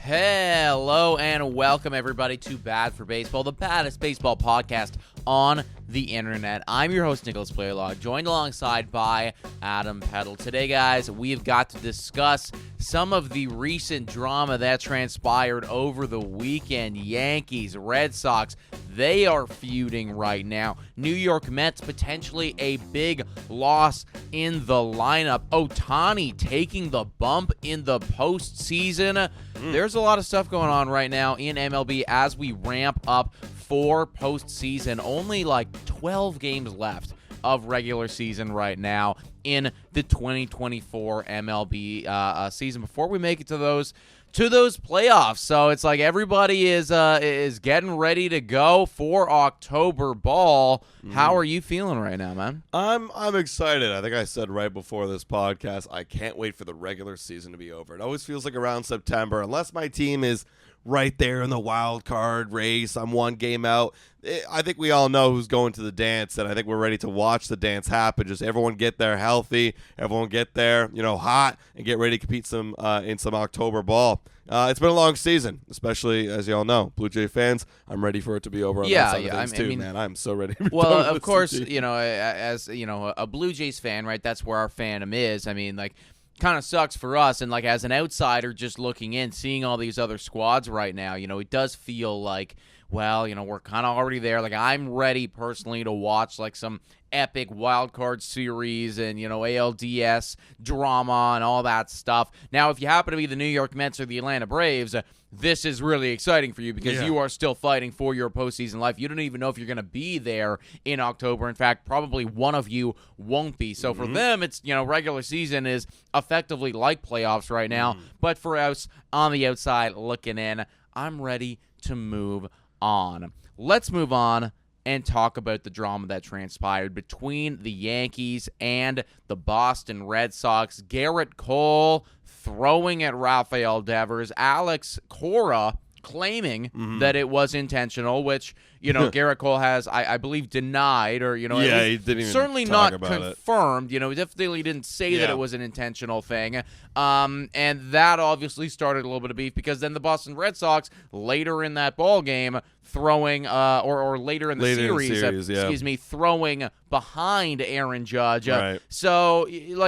Hello and welcome everybody to Bad for Baseball, the baddest baseball podcast on the internet. I'm your host, Nicholas Playlock, joined alongside by Adam Peddle. Today, guys, we've got to discuss some of the recent drama that transpired over the weekend. Yankees, Red Sox, they are feuding right now. New York Mets, potentially a big loss in the lineup. Ohtani taking the bump in the postseason. There's a lot of stuff going on right now in MLB as we ramp up for postseason. Only like 12 games left of regular season right now in the 2024 MLB season before we make it to those playoffs. So it's like everybody is getting ready to go for October ball. How are you feeling right now, man? I'm excited. I think I said right before this podcast, I can't wait for the regular season to be over. It always feels like around September, unless my team is right there in the wild card race. I'm one game out. I think we all know who's going to the dance, and I think we're ready to watch the dance happen. Just everyone get there healthy, everyone get there, hot, and get ready to compete in some October ball. It's been a long season, especially as you all know, Blue Jay fans. I'm ready for it to be over on that side of things too, man. I'm so ready. Well, of course, as a Blue Jays fan, right? That's where our fandom is. I mean, like, kind of sucks for us, and like as an outsider just looking in, seeing all these other squads right now, it does feel like, well, we're kind of already there. Like, I'm ready personally to watch like some epic wild card series and ALDS drama and all that stuff. Now, if you happen to be the New York Mets or the Atlanta Braves, this is really exciting for you because you are still fighting for your postseason life. You don't even know if you're going to be there in October. In fact, probably one of you won't be. So for them, it's, regular season is effectively like playoffs right now. But for us on the outside looking in, I'm ready to move on. Let's move on and talk about the drama that transpired between the Yankees and the Boston Red Sox. Gerrit Cole throwing at Rafael Devers. Alex Cora claiming that it was intentional, which, Gerrit Cole has, I believe, denied or, he didn't even certainly talk not about confirmed. Definitely didn't say that it was an intentional thing. And that obviously started a little bit of beef because then the Boston Red Sox later in that ball game throwing or later in the series, throwing behind Aaron Judge. Right. So,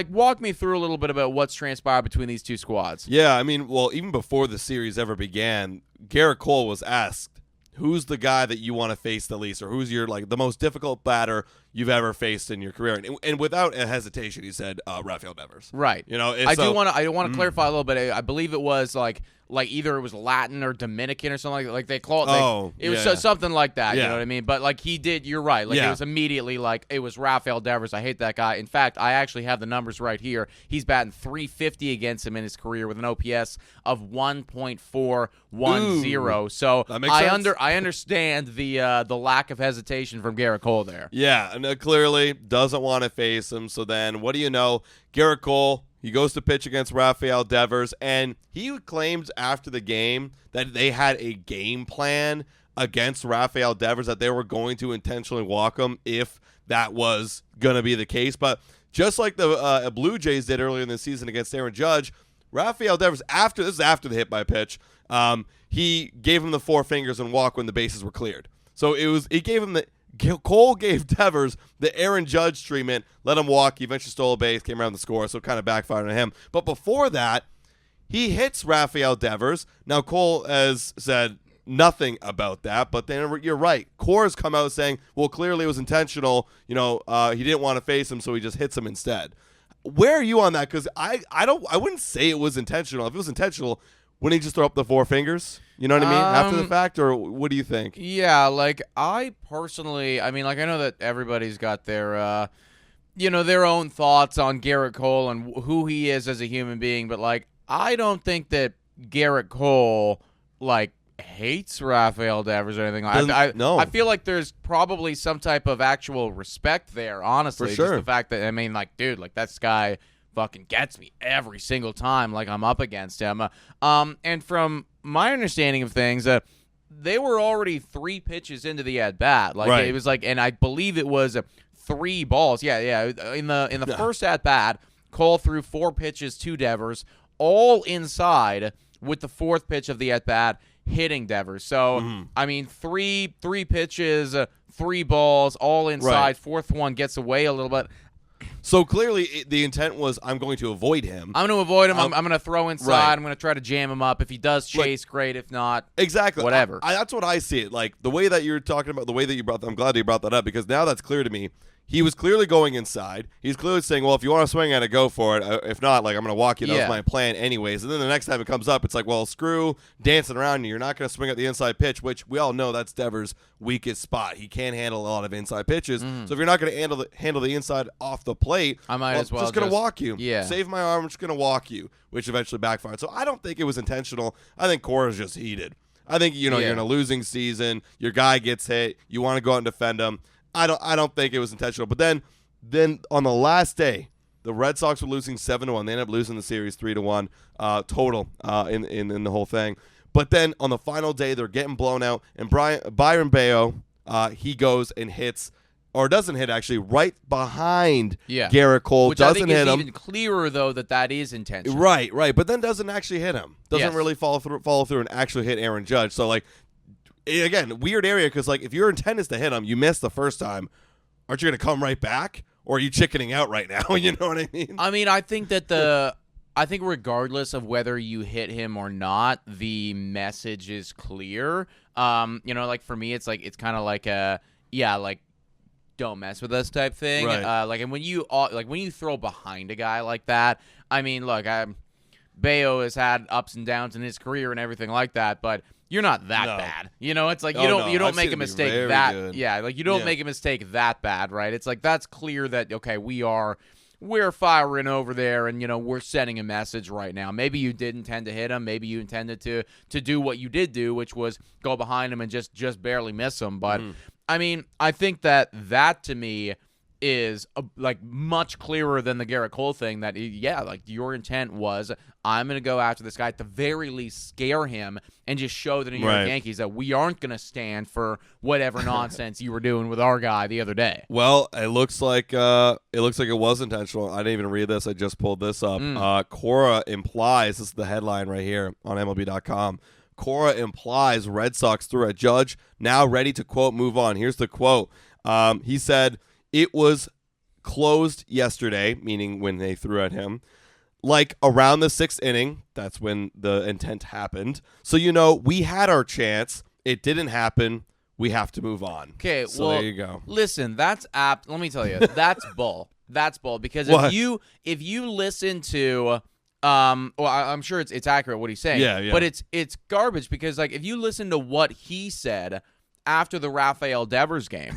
walk me through a little bit about what's transpired between these two squads. Yeah, I mean, well, even before the series ever began, Gerrit Cole was asked, who's the guy that you want to face the least, or who's your the most difficult batter you've ever faced in your career? And without a hesitation, he said Rafael Devers. Right. I do want to clarify a little bit. I believe it was like either it was Latin or Dominican or something like they call it. It was something like that. Yeah. You know what I mean? But he did. You're right. It was immediately it was Rafael Devers. I hate that guy. In fact, I actually have the numbers right here. He's batting .350 against him in his career with an OPS of 1.410. So I understand the lack of hesitation from Gerrit Cole there. Yeah, and clearly doesn't want to face him. So then, what do you know? Gerrit Cole, he goes to pitch against Rafael Devers, and he claims after the game that they had a game plan against Rafael Devers, that they were going to intentionally walk him if that was going to be the case. But just like the Blue Jays did earlier in the season against Aaron Judge, Rafael Devers, this is after the hit by pitch, he gave him the four fingers and walk when the bases were cleared. So Cole gave Devers the Aaron Judge treatment, let him walk. He eventually stole a base, came around the score, so it kind of backfired on him. But before that, he hits Rafael Devers. Now, Cole has said nothing about that, but then you're right. Cora's come out saying, well, clearly it was intentional. He didn't want to face him, so he just hits him instead. Where are you on that? Because I wouldn't say it was intentional. If it was intentional, wouldn't he just throw up the four fingers? You know what I mean? After the fact, or what do you think? Yeah, I personally, I know that everybody's got their, their own thoughts on Gerrit Cole and who he is as a human being, but I don't think that Gerrit Cole hates Rafael Devers or anything. No. I feel like there's probably some type of actual respect there, honestly. For sure. Just the fact that, dude, this guy fucking gets me every single time I'm up against him. And from my understanding of things, they were already 3 pitches into the at-bat. Right. It was and I believe it was 3 balls. Yeah. In the first at-bat, Cole threw 4 pitches to Devers, all inside, with the fourth pitch of the at-bat hitting Devers. So, I mean, three pitches, 3 balls, all inside. Right. Fourth one gets away a little bit. So clearly the intent was I'm going to avoid him. I'm going to avoid him. I'm going to throw inside. Right. I'm going to try to jam him up. If he does chase, great. If not, exactly. whatever. That's what I see it. Like, the way that you're talking about, the way that you brought that, I'm glad that you brought that up, because now that's clear to me. He was clearly going inside. He's clearly saying, well, if you want to swing at it, go for it. If not, like, I'm going to walk you. That was my plan anyways. And then the next time it comes up, it's like, well, screw dancing around you. You're not going to swing at the inside pitch, which we all know that's Devers' weakest spot. He can't handle a lot of inside pitches. So if you're not going to handle the inside off the plate, I might as well just going to walk you. Yeah. Save my arm. I'm just going to walk you, which eventually backfired. So I don't think it was intentional. I think Cora's just heated. I think, you're in a losing season. Your guy gets hit. You want to go out and defend him. I don't think it was intentional. But then on the last day, the Red Sox were losing 7-1. They ended up losing the series 3-1 total in the whole thing. But then on the final day, they're getting blown out, and Byron Bello, he goes and hits, or doesn't hit actually, right behind Gerrit Cole. Which doesn't I think hit is him. even clearer though that is intentional. Right, but then doesn't actually hit him. Doesn't really follow through and actually hit Aaron Judge. So like, again, weird area, because like if your intent is to hit him, you missed the first time. Aren't you going to come right back? Or are you chickening out right now? You know what I mean? I mean, I think that I think regardless of whether you hit him or not, the message is clear. Like for me, it's kind of like don't mess with us type thing. Right. And when you throw behind a guy like that, I mean, look, Bello has had ups and downs in his career and everything like that, but you're not that bad. It's like you don't make a mistake that good. You don't make a mistake that bad, right? It's like that's clear that okay, we're firing over there, and we're sending a message right now. Maybe you did intend to hit him, maybe you intended to do what you did do, which was go behind him and just barely miss him. But I mean, I think that to me is like much clearer than the Garrit Cole thing. That like your intent was, I'm going to go after this guy, at the very least scare him and just show the New York Yankees that we aren't going to stand for whatever nonsense you were doing with our guy the other day. Well, it looks like it was intentional. I didn't even read this. I just pulled this up. Cora implies, this is the headline right here on MLB.com. Cora implies Red Sox threw at Judge, now ready to, quote, move on. Here's the quote. He said, it was closed yesterday, meaning when they threw at him, like around the 6th inning. That's when the intent happened. So, we had our chance. It didn't happen. We have to move on. Okay, so there you go. Listen, that's apt. Let me tell you, that's bull. That's bull. Because if you listen to I'm sure it's accurate what he's saying. Yeah. But it's garbage, because like if you listen to what he said after the Rafael Devers game,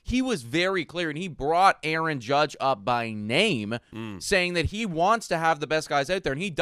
he was very clear, and he brought Aaron Judge up by name, saying that he wants to have the best guys out there, and he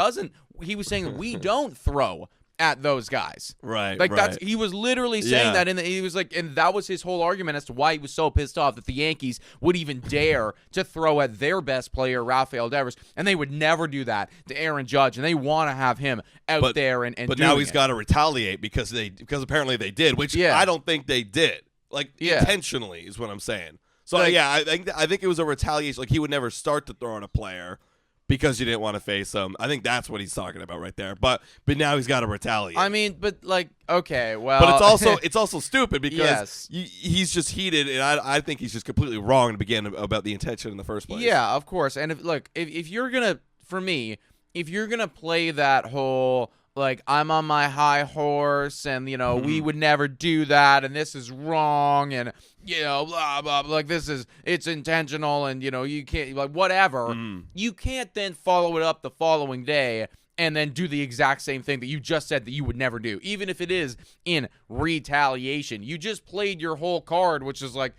was saying that we don't throw at those guys. Right. He was literally saying that, and he was like, and that was his whole argument as to why he was so pissed off that the Yankees would even dare to throw at their best player, Rafael Devers, and they would never do that to Aaron Judge, and they want to have him out there and but now he's got to retaliate because apparently they did, which I don't think they did. Like intentionally is what I'm saying. So I think it was a retaliation. Like he would never start to throw at a player because you didn't want to face him. I think that's what he's talking about right there. But now he's got to retaliate. I mean, but like, okay, well, but it's also stupid because he's just heated, and I think he's just completely wrong to begin about the intention in the first place. Yeah, of course. And if you're gonna, for me, if you're gonna play that whole like I'm on my high horse, and we would never do that, and this is wrong, and blah blah, like it's intentional, and you can't, like, whatever. You can't then follow it up the following day and then do the exact same thing that you just said that you would never do, even if it is in retaliation. You just played your whole card, which is like,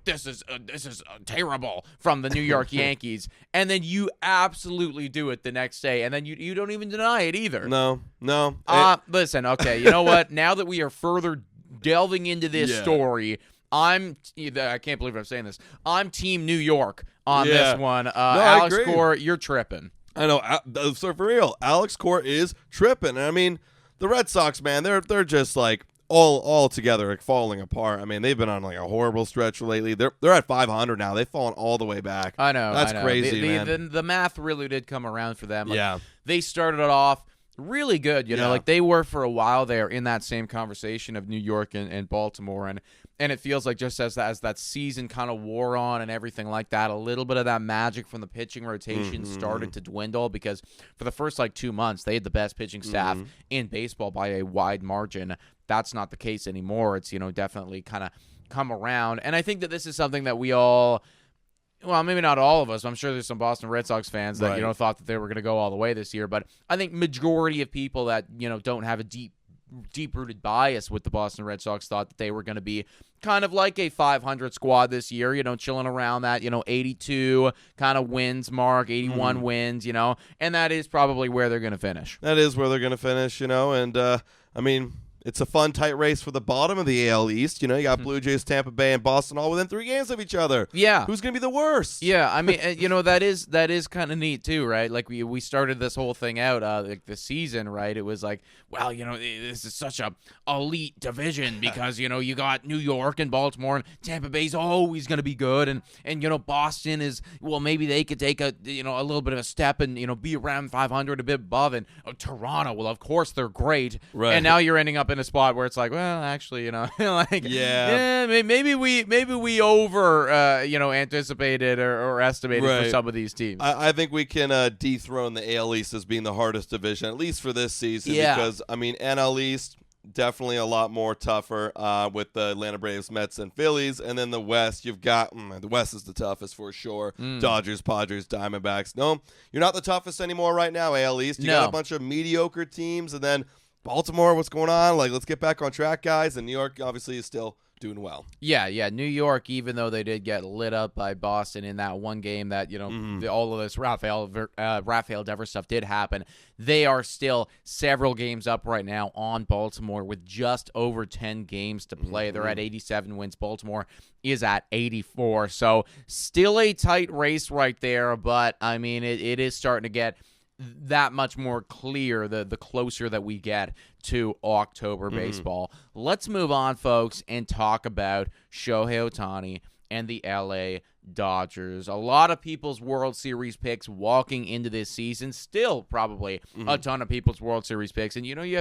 this is terrible from the New York Yankees, and then you absolutely do it the next day, and then you don't even deny it either. No. Listen, okay, you know what? Now that we are further delving into this story, I can't believe I'm saying this. I'm Team New York on this one. Alex Cora, you're tripping. I know. So for real, Alex Cora is tripping. And I mean, the Red Sox, man, they're just like all together, like falling apart. I mean, they've been on like a horrible stretch lately. They're at 500 now. They've fallen all the way back. I know. That's crazy, man. The math really did come around for them. Like, yeah. They started it off really good, you know, Yeah. like they were for a while there in that same conversation of New York and Baltimore, and it feels like just as that season kind of wore on and everything like that, a little bit of that magic from the pitching rotation started to dwindle, because for the first like 2 months they had the best pitching staff in baseball by a wide margin. That's not the case anymore. It's, you know, definitely kind of come around, and I think that this is something that we all, well, maybe not all of us. I'm sure there's some Boston Red Sox fans that, you know, thought that they were going to go all the way this year. But I think majority of people that, you know, don't have a deep-rooted bias with the Boston Red Sox thought that they were going to be kind of like a 500 squad this year, you know, chilling around that, you know, 82 kind of wins mark, 81 wins, you know, and that is probably where they're going to finish. That is where they're going to finish, you know, and, I mean, it's a fun, tight race for the bottom of the AL East. You know, you got Blue Jays, Tampa Bay, and Boston all within 3 games of each other. Yeah. Who's going to be the worst? Yeah, I mean, you know, that is kind of neat, too, right? Like, we started this whole thing out, like, the season, right? It was like, well, you know, this is such a elite division because, you know, you got New York and Baltimore, and Tampa Bay's always going to be good, and, you know, Boston is, well, maybe they could take a, you know, a little bit of a step and, you know, be around 500 a bit above, and Toronto, well, of course they're great. Right. And now you're ending up in a spot where it's like, well, actually, you know, like, maybe we over, you know, anticipated or estimated for some of these teams. I think we can dethrone the AL East as being the hardest division, at least for this season. Yeah. Because, I mean, NL East, definitely a lot more tougher with the Atlanta Braves, Mets, and Phillies. And then the West, you've got, the West is the toughest for sure. Dodgers, Padres, Diamondbacks. No, you're not the toughest anymore right now, AL East. You got a bunch of mediocre teams, and then Baltimore, what's going on? Like, let's get back on track, guys. And New York, obviously, is still doing well. Yeah. New York, even though they did get lit up by Boston in that one game that, you know, all of this Rafael Devers stuff did happen, they are still several games up right now on Baltimore with just over 10 games to play. They're at 87 wins. Baltimore is at 84. So still a tight race right there, but, I mean, it is starting to get that much more clear the closer that we get to October baseball. Let's move on, folks, and talk about Shohei Ohtani and the LA Dodgers. A lot of people's World Series picks walking into this season, still probably a ton of people's World Series picks, and you know you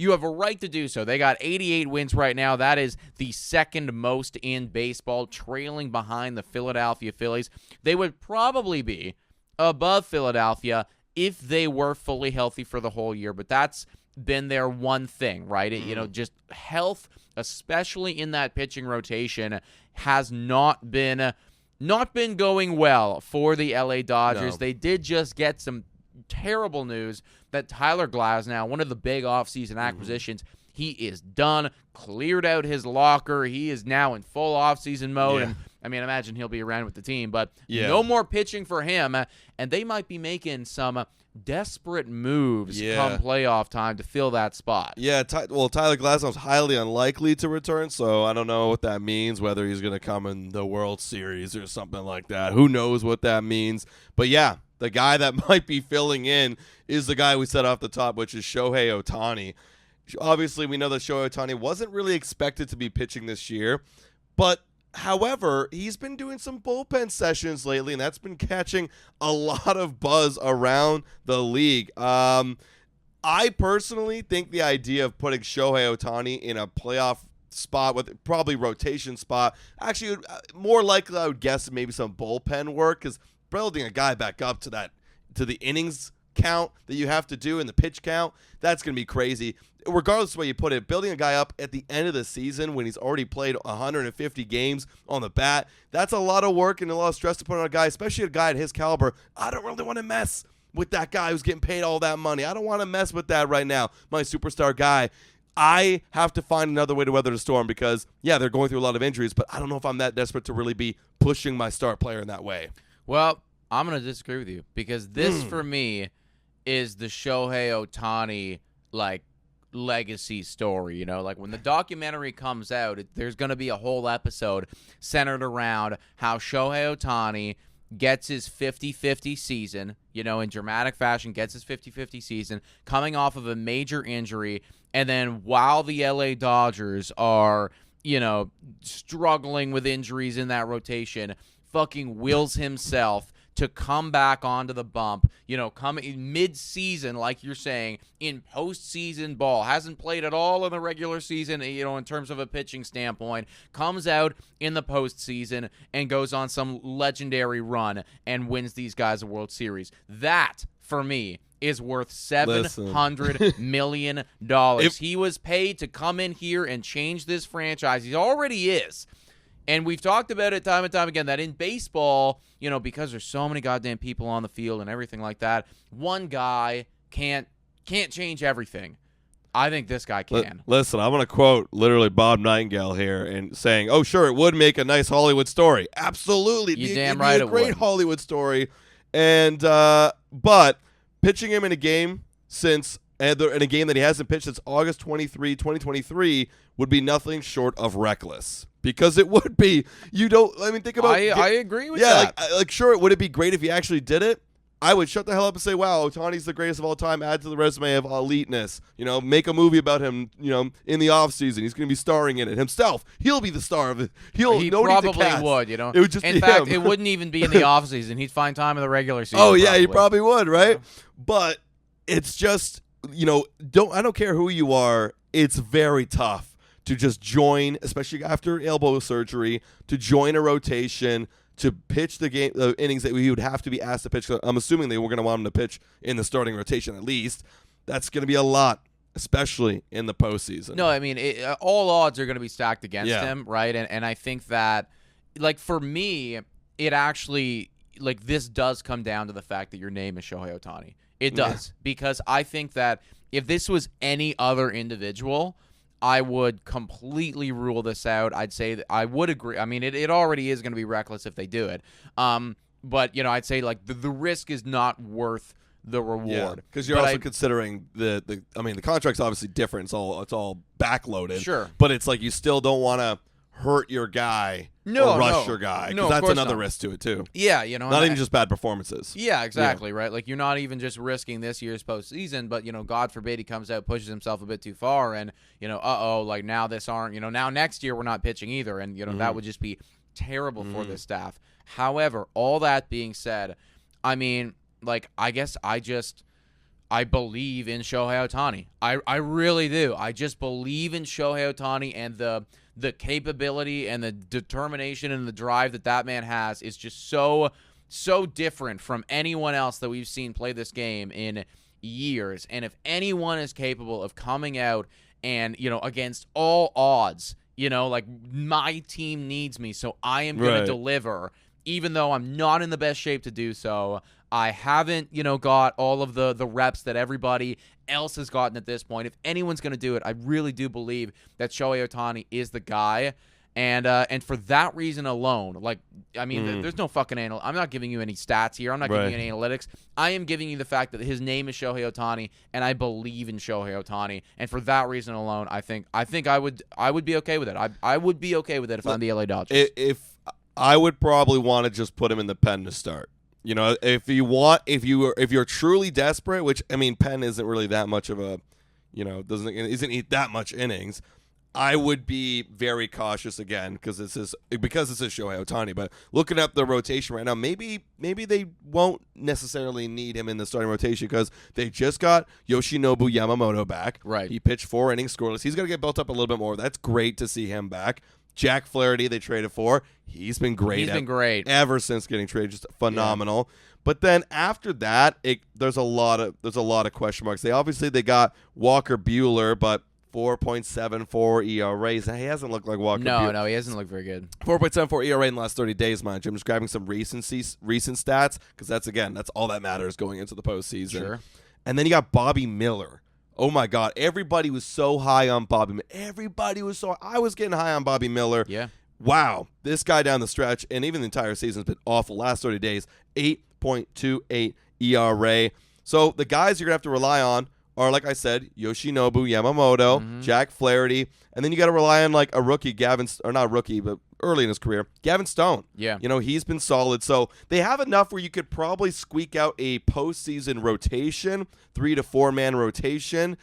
have a right to do so. They got 88 wins right now. That is the second most in baseball, trailing behind the Philadelphia Phillies. They would probably be above Philadelphia if they were fully healthy for the whole year, but that's been their one thing, right? You know, just health, especially in that pitching rotation, has not been going well for the LA Dodgers. No. They did just get some terrible news that Tyler Glasnow, one of the big offseason acquisitions, he is done, cleared out his locker. He is now in full offseason mode, and I mean, imagine he'll be around with the team, but no more pitching for him, and they might be making some desperate moves come playoff time to fill that spot. Yeah, well, Tyler Glasnow's highly unlikely to return, so I don't know what that means, whether he's going to come in the World Series or something like that. Who knows what that means? But yeah, the guy that might be filling in is the guy we said off the top, which is Shohei Ohtani. Obviously, we know that Shohei Ohtani wasn't really expected to be pitching this year, but however, he's been doing some bullpen sessions lately, and that's been catching a lot of buzz around the league. I personally think the idea of putting Shohei Ohtani in a playoff spot with probably rotation spot, actually more likely I would guess maybe some bullpen work, because building a guy back up to the innings count that you have to do in the pitch count, that's going to be crazy. Regardless of where you put it, building a guy up at the end of the season when he's already played 150 games on the bat, that's a lot of work and a lot of stress to put on a guy, especially a guy at his caliber. I don't really want to mess with that guy who's getting paid all that money. I don't want to mess with that right now, my superstar guy. I have to find another way to weather the storm because, yeah, they're going through a lot of injuries, but I don't know if I'm that desperate to really be pushing my star player in that way. Well, I'm going to disagree with you because this, for me, is the Shohei Ohtani, like, legacy story. You know, like when the documentary comes out, there's going to be a whole episode centered around how Shohei Ohtani gets his 50-50 season, in dramatic fashion, gets his 50-50 season, coming off of a major injury, and then while the LA Dodgers are, struggling with injuries in that rotation, fucking wills himself to come back onto the bump, come in mid-season, like you're saying, in postseason ball. Hasn't played at all in the regular season, in terms of a pitching standpoint. Comes out in the postseason and goes on some legendary run and wins these guys a World Series. That, for me, is worth $700 million. He was paid to come in here and change this franchise. He already is. And we've talked about it time and time again that in baseball, because there's so many goddamn people on the field and everything like that, one guy can't change everything. I think this guy can. Listen, I'm going to quote literally Bob Nightingale here and saying, oh, sure, it would make a nice Hollywood story. Absolutely. You're damn right it would. Great Hollywood story. And but pitching him in a game in a game that he hasn't pitched since August 23, 2023 would be nothing short of reckless. Because it would be. Think about it. I agree with that. Yeah, sure, would it be great if he actually did it? I would shut the hell up and say, wow, Ohtani's the greatest of all time. Add to the resume of eliteness. Make a movie about him, in the offseason. He's going to be starring in it himself. He'll be the star of it. He probably would, It would just in be fact, him. It wouldn't even be in the offseason. He'd find time in the regular season. Oh, yeah, he probably would, right? But it's just, I don't care who you are. It's very tough to just join, especially after elbow surgery, to join a rotation, to pitch the innings that he would have to be asked to pitch. I'm assuming they were going to want him to pitch in the starting rotation at least. That's going to be a lot, especially in the postseason. No, all odds are going to be stacked against him, right? And I think that, for me, it actually, this does come down to the fact that your name is Shohei Ohtani. It does. Because I think that if this was any other individual, I would completely rule this out. I'd say that I would agree. It already is going to be reckless if they do it. But, I'd say, the risk is not worth the reward. Because you're also considering the contract's obviously different. It's all backloaded. Sure. But it's you still don't want to hurt your guy or rush your guy. Because that's another risk to it, too. Yeah, not even just bad performances. Yeah, exactly, right? You're not even just risking this year's postseason, but, God forbid he comes out, pushes himself a bit too far, and, now this aren't, now next year we're not pitching either, and, that would just be terrible for this staff. However, all that being said, I guess I believe in Shohei Ohtani. I really do. I just believe in Shohei Ohtani, and the capability and the determination and the drive that man has is just so different from anyone else that we've seen play this game in years. And if anyone is capable of coming out and, against all odds, my team needs me, so I am going to deliver, even though I'm not in the best shape to do so. I haven't, got all of the reps that everybody else has gotten at this point. If anyone's going to do it, I really do believe that Shohei Ohtani is the guy. And for that reason alone, there's no fucking I'm not giving you any stats here. I'm not giving you any analytics. I am giving you the fact that his name is Shohei Ohtani, and I believe in Shohei Ohtani. And for that reason alone, I think I would be okay with it. I would be okay with it if I'm the LA Dodgers. If I would probably want to just put him in the pen to start. If you're truly desperate, which Penn isn't really that much of a, isn't eat that much innings. I would be very cautious again because this is Shohei Ohtani. But looking up the rotation right now, maybe they won't necessarily need him in the starting rotation because they just got Yoshinobu Yamamoto back. Right, he pitched 4 innings scoreless. He's gonna get built up a little bit more. That's great to see him back. Jack Flaherty, they traded for. He's been great. He's been great ever since getting traded. Just phenomenal. Yeah. But then after that, there's a lot of question marks. They got Walker Buehler, but 4.74 ERAs. He hasn't looked like Walker Buehler. No, he hasn't looked very good. 4.74 ERA in the last 30 days, mind you. I'm just grabbing some recent stats because that's all that matters going into the postseason. Sure. And then you got Bobby Miller. Oh, my God. Everybody was so high on Bobby Miller. I was getting high on Bobby Miller. Yeah. Wow. This guy down the stretch, and even the entire season, has been awful. Last 30 days, 8.28 ERA. So the guys you're going to have to rely on are, like I said, Yoshinobu Yamamoto, Jack Flaherty, and then you got to rely on a rookie, early in his career. Gavin Stone. Yeah. He's been solid. So they have enough where you could probably squeak out a postseason rotation, 3 to 4 man rotation.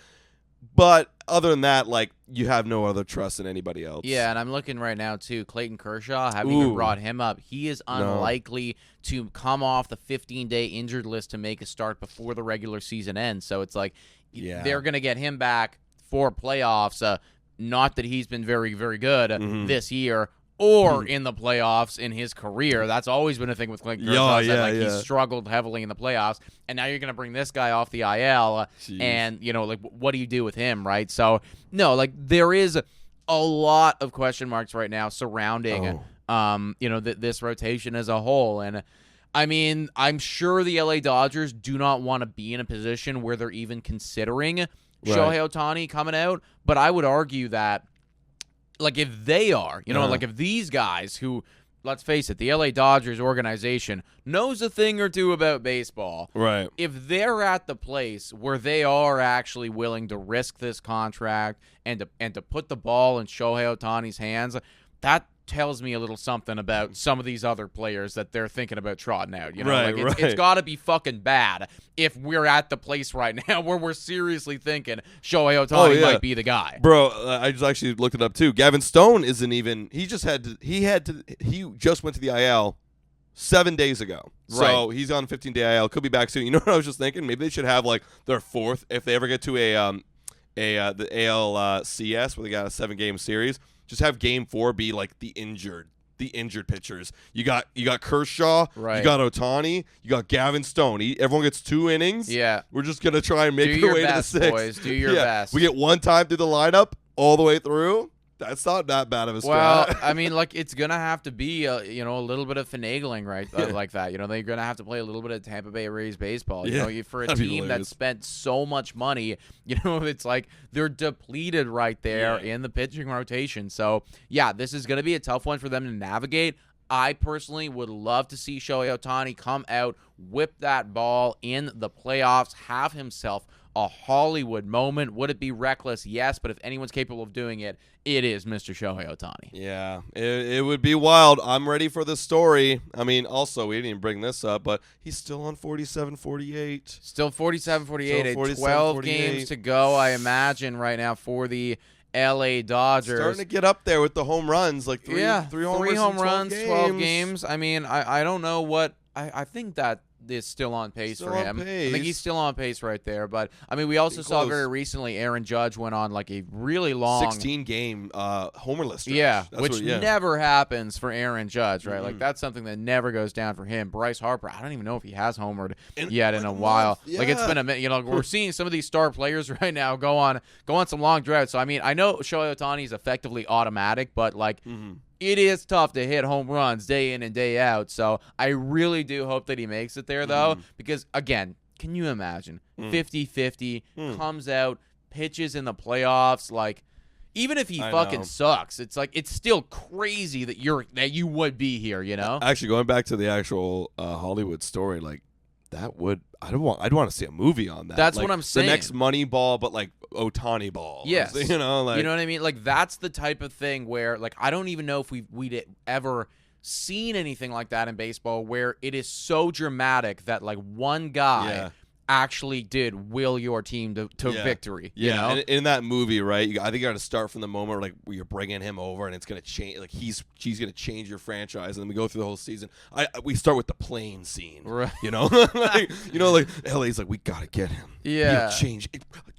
But other than that, you have no other trust in anybody else. Yeah, and I'm looking right now, too. Clayton Kershaw, haven't even brought him up. He is unlikely to come off the 15-day injured list to make a start before the regular season ends. So it's they're going to get him back for playoffs. Not that he's been very, very good this year or in the playoffs in his career. That's always been a thing with Clayton Kershaw. He's struggled heavily in the playoffs, and now you're going to bring this guy off the IL, and, what do you do with him, right? So, no, there is a lot of question marks right now surrounding, this rotation as a whole, and I mean, I'm sure the LA Dodgers do not want to be in a position where they're even considering Shohei Ohtani coming out, but I would argue that if they are, if these guys who, let's face it, the LA Dodgers organization knows a thing or two about baseball. Right. If they're at the place where they are actually willing to risk this contract and to put the ball in Shohei Ohtani's hands, that tells me a little something about some of these other players that they're thinking about trotting out. It's got to be fucking bad if we're at the place right now where we're seriously thinking Shohei Ohtani might be the guy. Bro, I just actually looked it up too. Gavin Stone isn't even. He just went to the IL 7 days ago. So he's on 15-day IL. Could be back soon. You know what I was just thinking? Maybe they should have their fourth if they ever get to the ALCS where they got a 7-game series. Just have Game 4 be the injured pitchers. You got Kershaw, you got Ohtani, you got Gavin Stone. Everyone gets 2 innings. Yeah, we're just gonna try and make our way best, to the 6th. Boys. Do your best. We get one time through the lineup all the way through. That's not that bad of a strat. Well, I mean, it's gonna have to be a little bit of finagling, right? Like that. They're gonna have to play a little bit of Tampa Bay Rays baseball. For a team that spent so much money, it's they're depleted right there in the pitching rotation. So yeah, this is gonna be a tough one for them to navigate. I personally would love to see Shohei Ohtani come out, whip that ball in the playoffs, have himself a Hollywood moment. Would it be reckless? Yes, but if anyone's capable of doing it, it is Mr. Shohei Ohtani. Yeah, it would be wild. I'm ready for the story. I mean, also, we didn't even bring this up, but he's still on 47-48. Still 47-48. 12 games to go, I imagine, right now for the LA Dodgers. Starting to get up there with the home runs, three home runs, 12 games. I mean, I don't know what I think that is still on pace for him. I think he's still on pace right there. But, I mean, we also saw very recently Aaron Judge went on a really long 16-game homerless stretch. Yeah, which never happens for Aaron Judge, right? Mm-hmm. That's something that never goes down for him. Bryce Harper, I don't even know if he has homered yet in a while. Yeah. It's been a minute. We're seeing some of these star players right now go on some long droughts. So, I mean, I know Shohei Ohtani is effectively automatic, but, it is tough to hit home runs day in and day out. So I really do hope that he makes it there, though, because, again, can you imagine? 50-50, comes out, pitches in the playoffs. Even if he fucking sucks, it's it's still crazy that you would be here, Actually, going back to the actual Hollywood story, I'd want to see a movie on that. That's what I'm saying. The next Moneyball, but Ohtani ball. Yes. You know what I mean? That's the type of thing where I don't even know if we'd ever seen anything like that in baseball where it is so dramatic that one guy actually did will your team to victory. Yeah, and in that movie, right? I think you got to start from the moment where you're bringing him over, and it's going to change. He's going to change your franchise, and then we go through the whole season. We start with the plane scene, right? LA's we got to get him. Yeah, he'll change.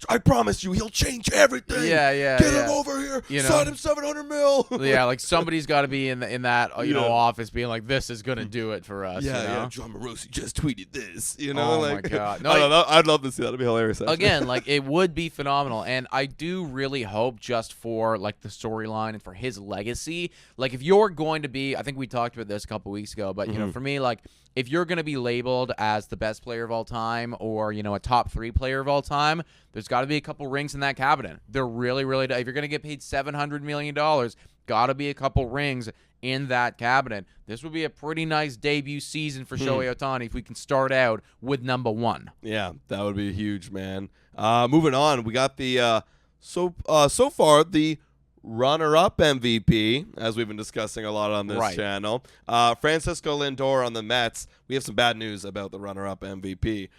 I promise you, he'll change everything. Yeah. Get him over here. Sign him $700 million. Yeah, somebody's got to be in that office being this is going to do it for us. Yeah. John Morosi just tweeted this. Oh my god. No, I'd love to see that. That'd be hilarious. Actually. Again, it would be phenomenal, and I do really hope just for the storyline and for his legacy. If you're going to be, I think we talked about this a couple weeks ago, but for me, if you're going to be labeled as the best player of all time or a top 3 player of all time, there's got to be a couple rings in that cabinet. They're really, really. If you're going to get paid $700 million, got to be a couple rings in that cabinet. This would be a pretty nice debut season for Shohei Ohtani if we can start out with number 1. Yeah, that would be huge, man. Moving on, we got the so far the runner-up MVP, as we've been discussing a lot on this channel, Francisco Lindor on the Mets. We have some bad news about the runner-up MVP.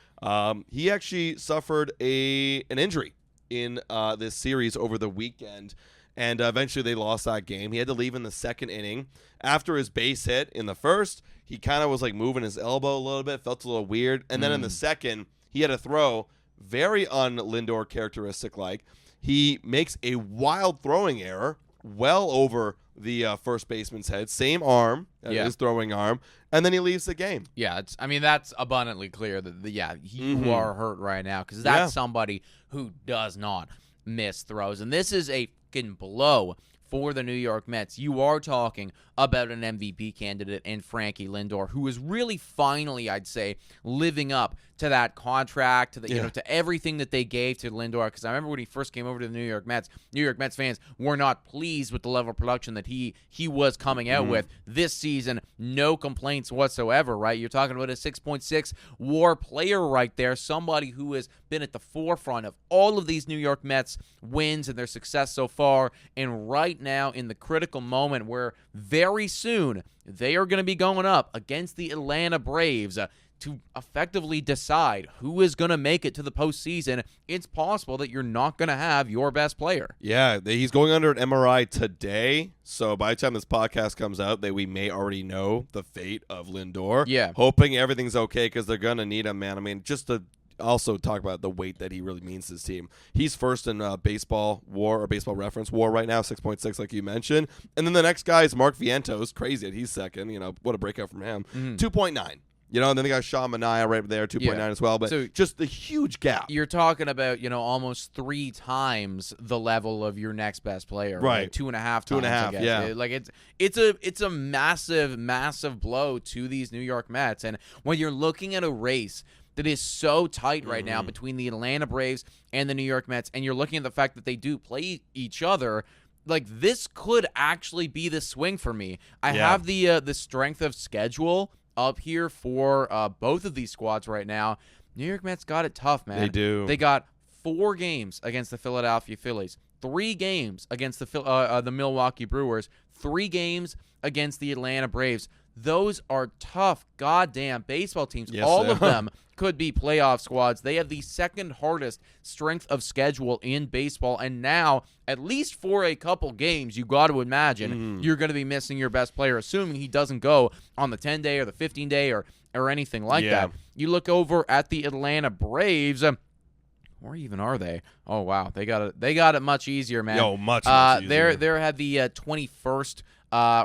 He actually suffered an injury in this series over the weekend, and eventually they lost that game. He had to leave in the second inning. After his base hit in the first, he kind of was like moving his elbow a little bit, felt a little weird, and then in the second, he had a throw, very un-Lindor characteristic like. He makes a wild throwing error well over the first baseman's head, same arm, his throwing arm, and then he leaves the game. Yeah, that's abundantly clear that, you are hurt right now because that's somebody who does not miss throws. And this is a fucking blow for the New York Mets. You are talking about an MVP candidate in Frankie Lindor, who is really finally, I'd say, living up to that contract, to the to everything that they gave to Lindor. Because I remember when he first came over to the New York Mets fans were not pleased with the level of production that he was coming out with. This season, no complaints whatsoever, right? You're talking about a 6.6 WAR player right there, somebody who has been at the forefront of all of these New York Mets wins and their success so far. And right now, in the critical moment where very soon they are going to be going up against the Atlanta Braves to effectively decide who is going to make it to the postseason, it's possible that you're not going to have your best player. Yeah, he's going under an MRI today, so by the time this podcast comes out, we may already know the fate of Lindor. Yeah. Hoping everything's okay because they're going to need him, man. I mean, just to also talk about the weight that he really means to his team. He's first in baseball WAR or baseball reference WAR right now, 6.6 like you mentioned. And then the next guy is Mark Vientos. Crazy that he's second. What a breakout from him. 2.9. And then they got Sean Manaea right there, 2.9 as well. But so just the huge gap. You're talking about, almost 3 times the level of your next best player. Right. Like 2.5 times. 2.5, yeah. Like it's a massive, massive blow to these New York Mets. And when you're looking at a race that is so tight right now between the Atlanta Braves and the New York Mets, and you're looking at the fact that they do play each other, like this could actually be the swing for me. I have the strength of schedule up here for both of these squads right now. New York Mets got it tough, man. They do. They got 4 games against the Philadelphia Phillies, 3 games against the Milwaukee Brewers, 3 games against the Atlanta Braves. Those are tough, goddamn baseball teams. Yes, all of them could be playoff squads. They have the second hardest strength of schedule in baseball. And now, at least for a couple games, you got to imagine you're going to be missing your best player, assuming he doesn't go on the 10-day or the 15-day or anything like that. You look over at the Atlanta Braves. Where even are they? Oh wow, they got it much easier, man. Much easier. They had the 21st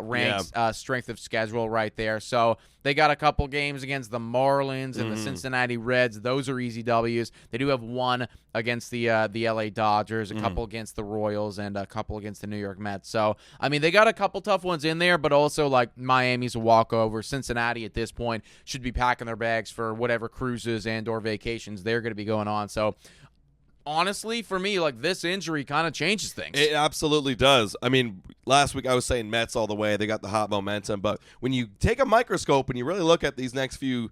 ranked strength of schedule right there. So they got a couple games against the Marlins and the Cincinnati Reds. Those are easy W's. They do have 1 against the LA Dodgers, a couple against the Royals, and a couple against the New York Mets. So, I mean, they got a couple tough ones in there, but also, like, Miami's a walkover. Cincinnati, at this point, should be packing their bags for whatever cruises and or vacations they're going to be going on. So, honestly, for me, like, this injury kind of changes things. It absolutely does. I mean, last week I was saying Mets all the way. They got the hot momentum. But when you take a microscope and you really look at these next 2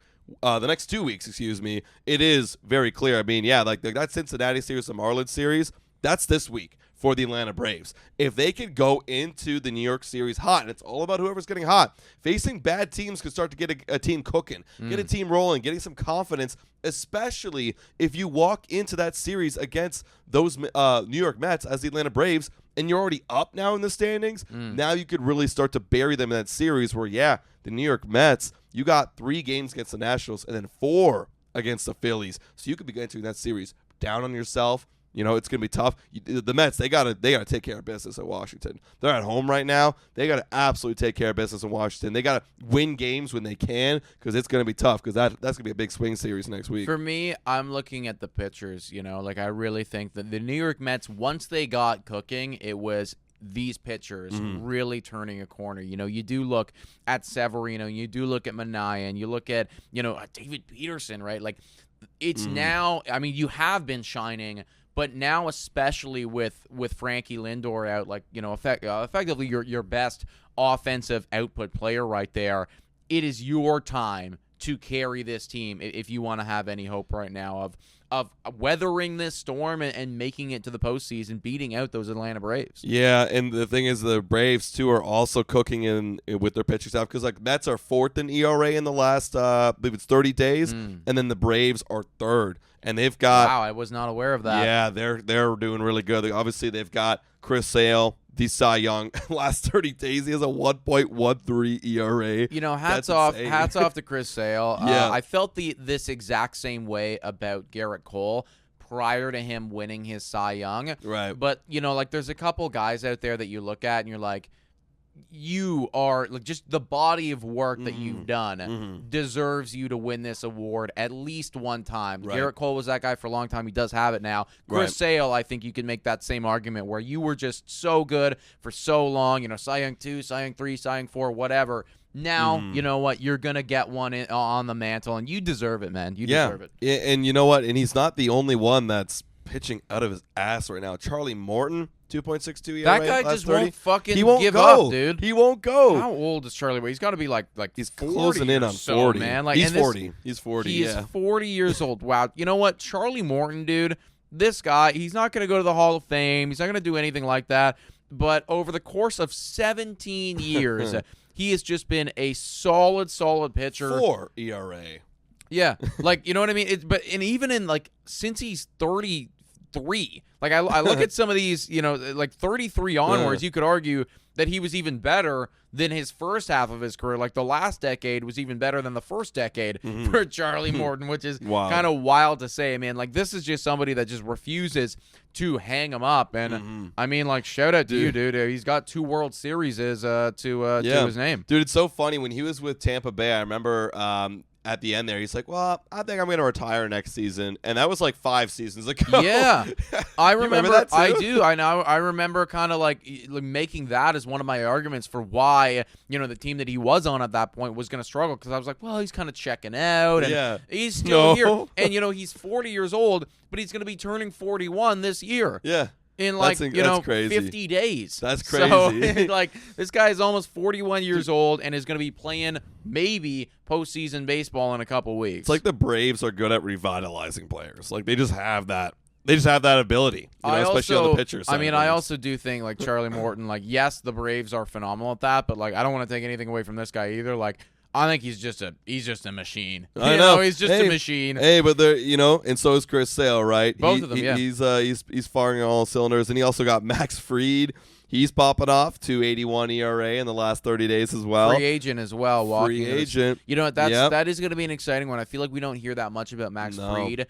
weeks, it is very clear. I mean, like that Cincinnati series, the Marlins series, that's this week for the Atlanta Braves. If they could go into the New York series hot, and it's all about whoever's getting hot, facing bad teams could start to get a team cooking, get a team rolling, getting some confidence, especially if you walk into that series against those New York Mets as the Atlanta Braves, and you're already up now in the standings. Now you could really start to bury them in that series where, the New York Mets, you got 3 games against the Nationals and then 4 against the Phillies. So you could be entering that series down on yourself. It's going to be tough. The Mets, they gotta take care of business at Washington. They're at home right now. They got to absolutely take care of business in Washington. They got to win games when they can because it's going to be tough because that's going to be a big swing series next week. For me, I'm looking at the pitchers. Like, I really think that the New York Mets, once they got cooking, it was these pitchers really turning a corner. You do look at Severino, you do look at Manaea, and you look at, David Peterson, right? Like, it's now, I mean, you have been shining, but now, especially with Frankie Lindor out, like, effectively your best offensive output player right there, it is your time to carry this team if you want to have any hope right now weathering this storm and making it to the postseason, beating out those Atlanta Braves. Yeah, and the thing is, the Braves too are also cooking in with their pitching staff, because like Mets are 4th in ERA in the last I believe it's 30 days, and then the Braves are 3rd, and they've got wow, I was not aware of that. Yeah, they're doing really good. Obviously, they've got Chris Sale, the Cy Young. Last 30 days, he has a 1.13 ERA. You know, hats off to Chris Sale. Yeah. I felt this exact same way about Gerrit Cole prior to him winning his Cy Young. Right. But, you know, like there's a couple guys out there that you look at and you're like, you are like, just the body of work that you've done deserves you to win this award at least one time. Right. Gerrit Cole was that guy for a long time. He does have it now. Chris Sale, I think you can make that same argument where you were just so good for so long. You know, Cy Young 2, Cy Young 3, Cy Young 4, whatever. Now, you know what? You're going to get one on the mantle, and you deserve it, man. You deserve it. Yeah, and you know what? And he's not the only one that's pitching out of his ass right now. Charlie Morton, 2.62 ERA. That guy last just 30. won't fucking He won't give go. up, dude. He won't go. How old is Charlie? He's got to be like he's 40 closing in or on so, 40. man. Like, He's 40. He's 40. He is 40 years old. Wow. You know what? Charlie Morton, dude, this guy, he's not going to go to the Hall of Fame. He's not going to do anything like that. But over the course of 17 years, he has just been a solid pitcher. 4 ERA. Yeah. Like, you know what I mean? And even in, like, since he's 33, like, I look at some of these, you know, like 33 onwards, you could argue that he was even better than his first half of his career. Like, the last decade was even better than the first decade for Charlie Morton, which is kind of wild to say, man. Like, this is just somebody that just refuses to hang him up. And, I mean, like, shout out to you, dude. He's got 2 World Series to his name. Dude, it's so funny. When he was with Tampa Bay, I remember at the end there, he's like, well, I think I'm going to retire next season. And that was like 5 seasons ago. Yeah. I remember that too? I do. I remember kind of like making that as one of my arguments for why, you know, the team that he was on at that point was going to struggle, because I was like, well, he's kind of checking out and he's still here. And, you know, he's 40 years old, but he's going to be turning 41 this year. Yeah. In like, that's crazy. 50 days. That's crazy. So, like, this guy is almost 41 years old and is going to be playing maybe postseason baseball in a couple weeks. It's like the Braves are good at revitalizing players. Like, they just have that. They just have that ability, you know, especially on the pitcher side. I mean, I also do think, like, Charlie Morton, like, yes, the Braves are phenomenal at that, but, like, I don't want to take anything away from this guy either. Like, I think he's just a machine. I know. He's just a machine. Hey, but there, you know, and so is Chris Sale, right? Both of them, yeah. He's firing on all cylinders, and he also got Max Fried. He's popping off to 81 ERA in the last 30 days as well. Free agent as well. Free agent. You know, that is going to be an exciting one. I feel like we don't hear that much about Max Fried.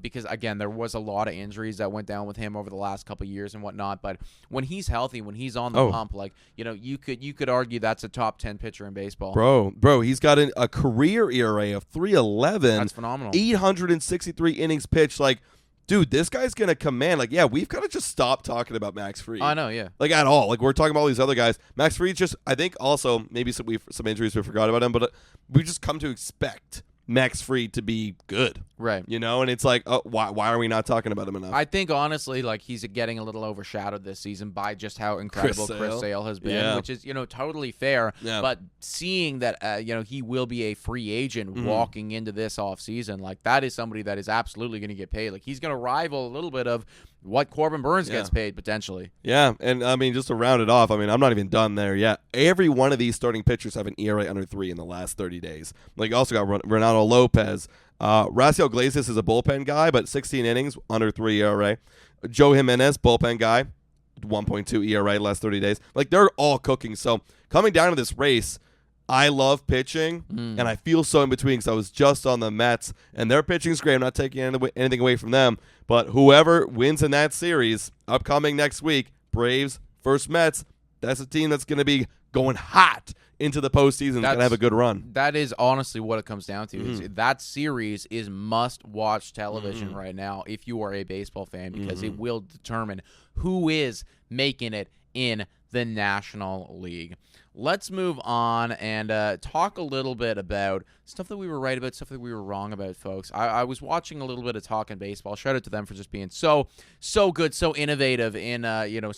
Because, again, there was a lot of injuries that went down with him over the last couple of years and whatnot. But when he's healthy, when he's on the pump, like, you know, you could argue that's a top 10 pitcher in baseball. Bro, he's got a career ERA of 3.11. That's phenomenal. 863 innings pitched. Like, dude, this guy's going to command. Like, yeah, we've got to just stop talking about Max Fried. I know, yeah. Like, at all. Like, we're talking about all these other guys. Max Fried's just, I think also, maybe some injuries we forgot about him, but we just come to expect Max Fried to be good. Right. You know, and it's like, why are we not talking about him enough? I think, honestly, like, he's getting a little overshadowed this season by just how incredible Chris Sale has been, which is, you know, totally fair. Yeah. But seeing that, you know, he will be a free agent walking into this offseason, like, that is somebody that is absolutely going to get paid. Like, he's going to rival a little bit of what Corbin Burns gets paid, potentially. Yeah, and, I mean, just to round it off, I mean, I'm not even done there yet. Every one of these starting pitchers have an ERA under 3 in the last 30 days. Like, you also got Renato Lopez. Raciel Iglesias is a bullpen guy, but 16 innings, under 3 ERA. Joe Jimenez, bullpen guy, 1.2 ERA last 30 days. Like, they're all cooking. So, coming down to this race, I love pitching, and I feel so in between because I was just on the Mets, and their pitching's great. I'm not taking anything away from them, but whoever wins in that series, upcoming next week, Braves versus Mets, that's a team that's going to be going hot into the postseason. It's going to have a good run. That is honestly what it comes down to. That series is must-watch television right now if you are a baseball fan, because it will determine who is making it in the National League. let's move on and talk a little bit about stuff that we were right about, stuff that we were wrong about, folks. I was watching a little bit of Talking Baseball. Shout out to them for just being so good, so innovative in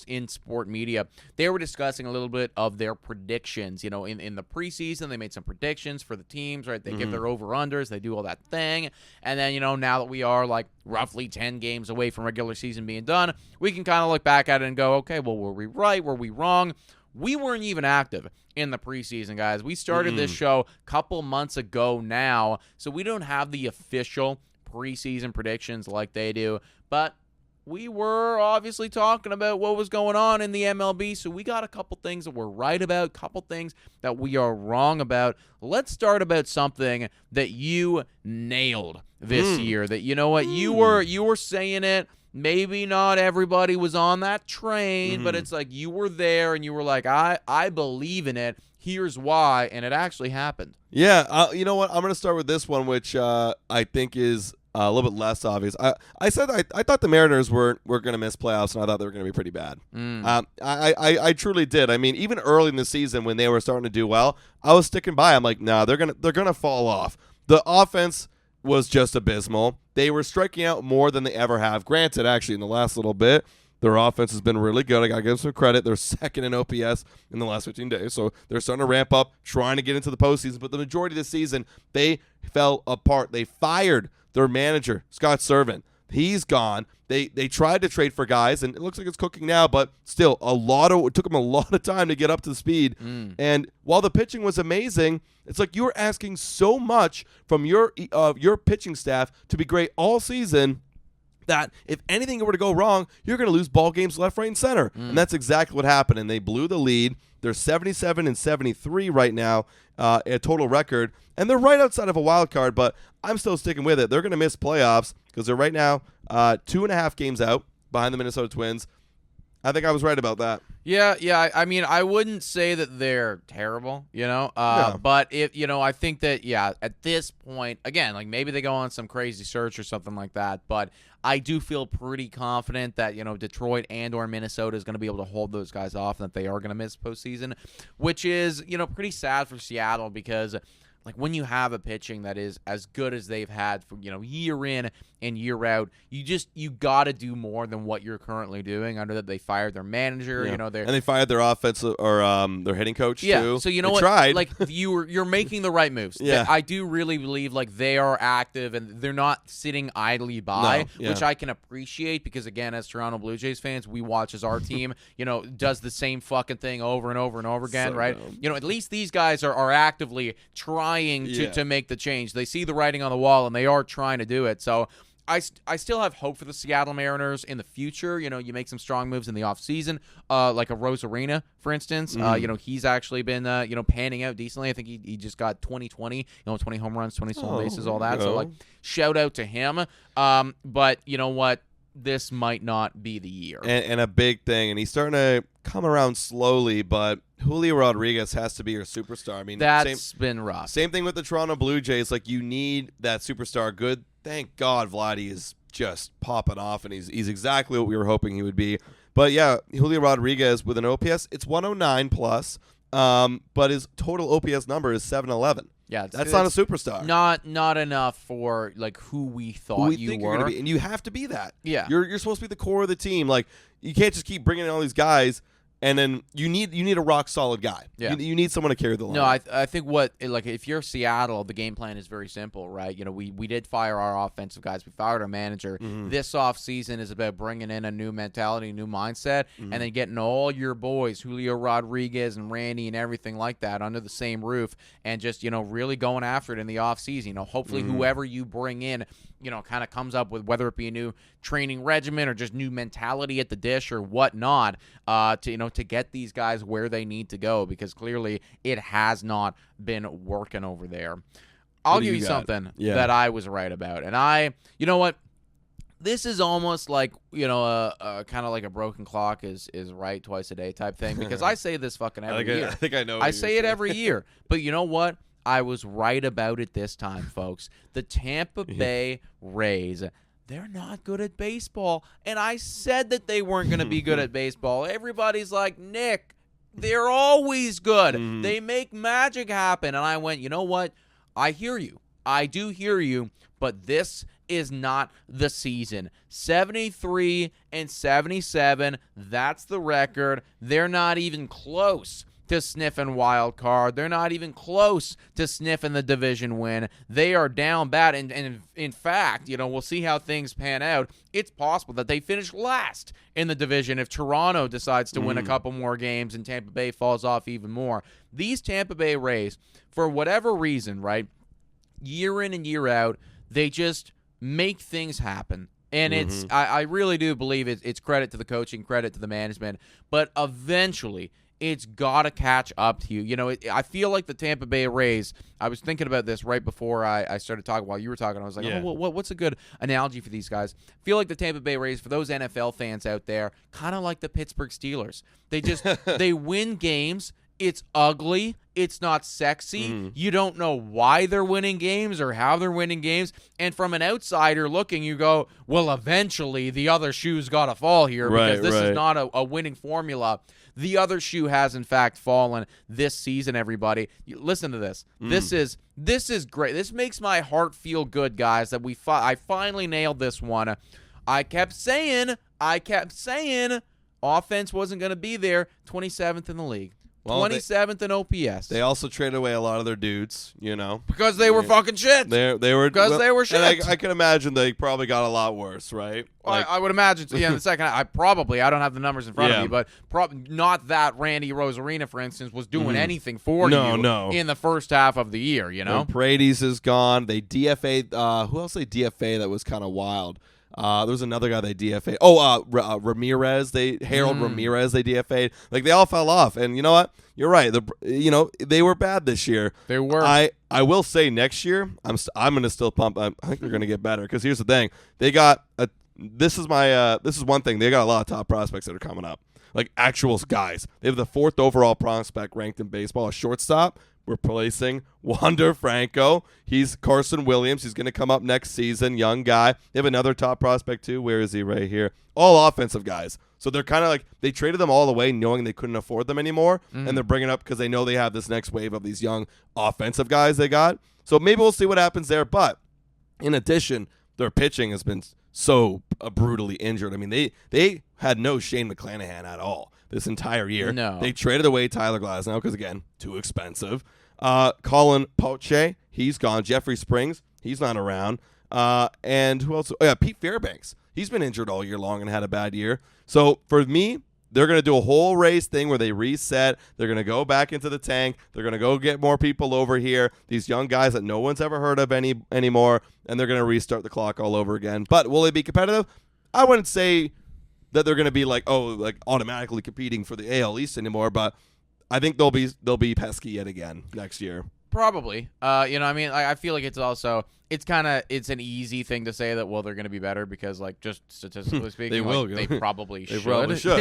in sport media. They were discussing a little bit of their predictions. In the preseason, they made some predictions for the teams, right? They give their over-unders, they do all that thing. And then, now that we are like roughly 10 games away from regular season being done, we can kind of look back at it and go, okay, well, were we right? Were we wrong? We weren't even active in the preseason, guys. We started this show a couple months ago now, so we don't have the official preseason predictions like they do. But we were obviously talking about what was going on in the MLB, so we got a couple things that we're right about, a couple things that we are wrong about. Let's start about something that you nailed this year. That, you were saying it. Maybe not everybody was on that train, but it's like you were there and you were like, I believe in it. Here's why, and it actually happened. Yeah, you know what? I'm going to start with this one, which I think is a little bit less obvious. I said I thought the Mariners were going to miss playoffs, and I thought they were going to be pretty bad. I truly did. I mean, even early in the season when they were starting to do well, I was sticking by. I'm like, no, they're gonna fall off. The offense was just abysmal. They were striking out more than they ever have. Granted, actually, in the last little bit, their offense has been really good. I got to give them some credit. They're second in OPS in the last 15 days, so they're starting to ramp up, trying to get into the postseason. But the majority of the season, they fell apart. They fired their manager, Scott Servant. He's gone. They tried to trade for guys, and it looks like it's cooking now, but still, it took them a lot of time to get up to speed. And while the pitching was amazing, it's like you were asking so much from your pitching staff to be great all season that if anything were to go wrong, you're going to lose ball games left, right, and center. And that's exactly what happened, and they blew the lead. They're 77-73 right now, a total record, and they're right outside of a wild card, but I'm still sticking with it. They're going to miss playoffs because they're right now 2.5 games out behind the Minnesota Twins. I think I was right about that. Yeah. I mean, I wouldn't say that they're terrible, No. but I think that, at this point, again, like maybe they go on some crazy search or something like that, but I do feel pretty confident that, Detroit and or Minnesota is going to be able to hold those guys off and that they are going to miss postseason, which is, pretty sad for Seattle because like when you have a pitching that is as good as they've had for, year in and year out, you got to do more than what you're currently doing. I know that they fired their manager, and they fired their offensive or their hitting coach too. So they what? Tried. Like you're making the right moves. Yeah. I do really believe like they are active and they're not sitting idly by, which I can appreciate because again, as Toronto Blue Jays fans, we watch as our team, does the same fucking thing over and over and over again, So right? dumb. At least these guys are actively trying to make the change. They see the writing on the wall and they are trying to do it. So I still have hope for the Seattle Mariners in the future. You make some strong moves in the offseason, like a Rosarina, for instance. He's actually been, panning out decently. I think he just got 20 home runs, 20 stolen bases, all that. So, like, shout out to him. But you know what? This might not be the year. And a big thing, and he's starting to come around slowly, but Julio Rodriguez has to be your superstar. I mean, that's been rough. Same thing with the Toronto Blue Jays. Like, you need that superstar. Good. Thank God Vladdy is just popping off, and he's exactly what we were hoping he would be. But, yeah, Julio Rodriguez with an OPS, it's 109 plus, but his total OPS number is 711. Yeah, that's not a superstar. Not enough for like who we thought you think were. You're gonna be, and you have to be that. Yeah, you're supposed to be the core of the team. Like you can't just keep bringing in all these guys, and then you need a rock solid guy. Yeah, you need someone to carry the line. No, I think if you're Seattle, the game plan is very simple, right? We did fire our offensive guys. We fired our manager. This offseason is about bringing in a new mentality, new mindset, and then getting all your boys, Julio Rodriguez and Randy and everything like that, under the same roof, and just really going after it in the offseason. Hopefully whoever you bring in, kind of comes up with whether it be a new training regimen or just new mentality at the dish or whatnot, to get these guys where they need to go, because clearly it has not been working over there. I'll give you something that I was right about. And you know what? This is almost like, kind of like a broken clock is right twice a day type thing, because I say this fucking every year. I think I know. I say it every year. But you know what? I was right about it this time, folks. The Tampa Bay Rays, they're not good at baseball. And I said that they weren't going to be good at baseball. Everybody's like, Nick, They're always good. Mhm. They make magic happen. And I went, you know what? I hear you. I do hear you, but this is not the season. 73 and 77, that's the record. They're not even close to sniffing wild card. They're not even close to sniffing the division win. They are down bad. And in fact, we'll see how things pan out. It's possible that they finish last in the division if Toronto decides to win a couple more games and Tampa Bay falls off even more. These Tampa Bay Rays, for whatever reason, right, year in and year out, they just make things happen. And I really do believe it's credit to the coaching, credit to the management. But eventually, it's got to catch up to you. I feel like the Tampa Bay Rays, I was thinking about this right before I started talking. While you were talking, I was like, what's a good analogy for these guys? I feel like the Tampa Bay Rays, for those NFL fans out there, kind of like the Pittsburgh Steelers. They just they win games. It's ugly. It's not sexy. You don't know why they're winning games or how they're winning games. And from an outsider looking, you go, well, eventually the other shoe's got to fall here because this is not a winning formula. The other shoe has, in fact, fallen this season, everybody. Listen to this. This is great. This makes my heart feel good, guys, that I finally nailed this one. I kept saying offense wasn't going to be there. 27th in the league. Well, 27th in OPS. They also traded away a lot of their dudes, because they were fucking shit. They were because they were shit. And I can imagine they probably got a lot worse, right? I would imagine. So, in the second, I don't have the numbers in front of me, but not that Randy Rosarina, for instance, was doing anything for you in the first half of the year. And Paredes is gone. They DFA'd. Who else they DFA that was kind of wild? There was another guy they DFA'd. Ramirez. Harold Ramirez. They DFA'd. Like, they all fell off. And you know what? You're right. They were bad this year. They were. I will say next year, I'm going to still pump. I think they're going to get better because here's the thing. They got this is one thing. They got a lot of top prospects that are coming up, like actual guys. They have the 4th overall prospect ranked in baseball, a shortstop. Replacing Wander Franco. He's Carson Williams. He's going to come up next season. Young guy. They have another top prospect, too. Where is he? Right here. All offensive guys. So they're kind of like, they traded them all away knowing they couldn't afford them anymore. And they're bringing up because they know they have this next wave of these young offensive guys they got. So maybe we'll see what happens there. But in addition, their pitching has been so brutally injured. I mean, they had no Shane McClanahan at all this entire year. No. They traded away Tyler Glasnow because, again, too expensive. Colin Poche, he's gone. Jeffrey Springs, he's not around. And who else? Oh, yeah, Pete Fairbanks. He's been injured all year long and had a bad year. So for me, they're going to do a whole race thing where they reset. They're going to go back into the tank. They're going to go get more people over here, these young guys that no one's ever heard of anymore, and they're going to restart the clock all over again. But will they be competitive? I wouldn't say that they're going to be like automatically competing for the AL East anymore, but I think they'll be pesky yet again next year. Probably. I feel like it's also it's an easy thing to say that they're going to be better because just statistically speaking they probably should. They probably should.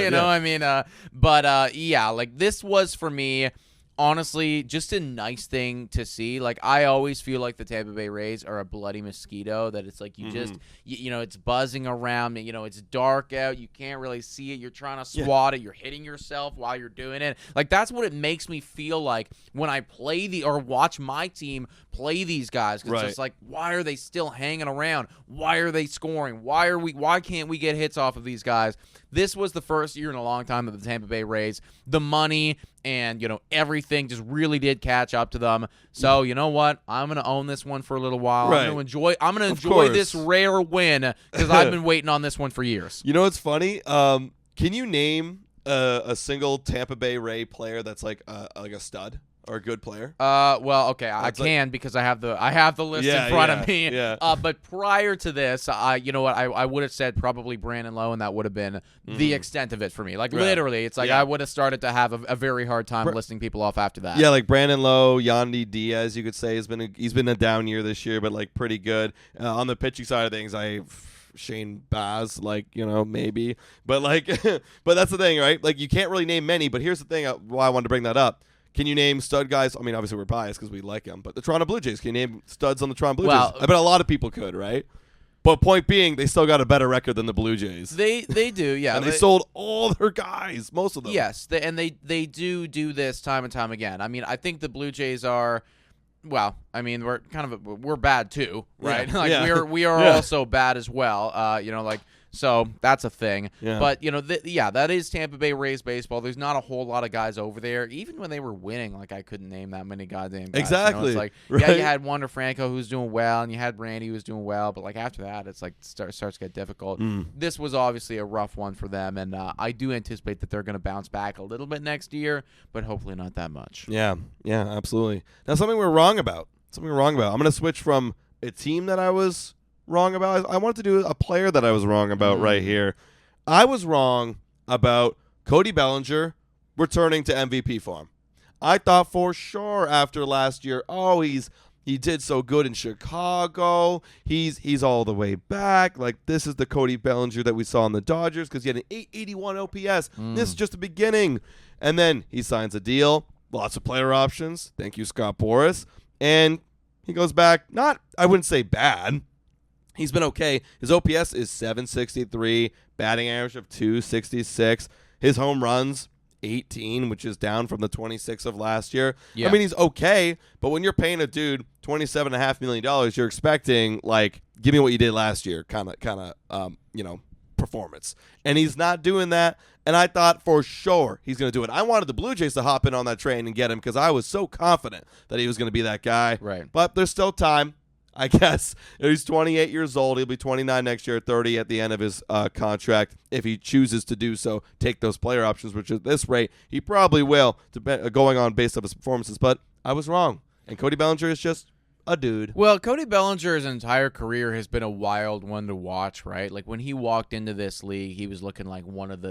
This was for me honestly just a nice thing to see. Like, I always feel like the Tampa Bay Rays are a bloody mosquito that it's like it's buzzing around. It's dark out. You can't really see it. You're trying to swat it. You're hitting yourself while you're doing it. Like, that's what it makes me feel like when I play or watch my team play these guys. It's just like, why are they still hanging around? Why are they scoring? Why can't we get hits off of these guys? This was the first year in a long time that the Tampa Bay Rays, the money and, everything just really did catch up to them. So, you know what? I'm going to own this one for a little while. Right. I'm going to enjoy this rare win because I've been waiting on this one for years. You know what's funny? Can you name a single Tampa Bay Ray player that's like a stud? Or a good player? Okay, I can because I have the list in front of me. Yeah. But prior to this, you know what? I would have said probably Brandon Lowe, and that would have been the extent of it for me. Like, literally, it's like I would have started to have a very hard time listing people off after that. Yeah, like Brandon Lowe, Yandy Diaz, you could say he's been a down year this year, but like pretty good. On the pitching side of things, Shane Baz, maybe, but but that's the thing, right? Like, you can't really name many. But here's the thing, why I wanted to bring that up. Can you name stud guys? I mean, obviously we're biased because we like them, but the Toronto Blue Jays. Can you name studs on the Toronto Blue Jays? I bet a lot of people could, right? But point being, they still got a better record than the Blue Jays. They do, yeah. And they sold all their guys, most of them. Yes, they do this time and time again. I mean, I think the Blue Jays are. Well, I mean, we're bad too, right? Yeah. Like Yeah. we are also bad as well. So that's a thing. Yeah. But that is Tampa Bay Rays baseball. There's not a whole lot of guys over there. Even when they were winning, like I couldn't name that many goddamn guys. Exactly. It's like right? you had Wander Franco who's doing well, and you had Randy who's doing well, but like after that, it's like starts to get difficult. This was obviously a rough one for them, and I do anticipate that they're going to bounce back a little bit next year, but hopefully not that much. Yeah, absolutely. Now, something we're wrong about. I'm going to switch from a team that I was wrong about. I wanted to do a player that I was wrong about right here. I was wrong about Cody Bellinger returning to MVP form. I thought for sure after last year, he did so good in Chicago. He's all the way back. Like, this is the Cody Bellinger that we saw in the Dodgers because he had an 881 OPS. This is just the beginning. And then he signs a deal. Lots of player options. Thank you, Scott Boras. And he goes back, I wouldn't say bad. He's been okay. His OPS is 763, batting average of 266. His home runs, 18, which is down from the 26 of last year. Yeah. I mean, he's okay, but when you're paying a dude $27.5 million, you're expecting, like, give me what you did last year kind of performance. And he's not doing that, and I thought for sure he's going to do it. I wanted the Blue Jays to hop in on that train and get him because I was so confident that he was going to be that guy. Right. But there's still time, I guess. He's 28 years old. He'll be 29 next year, 30 at the end of his contract. If he chooses to do so, take those player options, which at this rate, he probably will, going on based off his performances. But I was wrong. And Cody Bellinger is just a dude. Well, Cody Bellinger's entire career has been a wild one to watch, right? Like when he walked into this league, he was looking like one of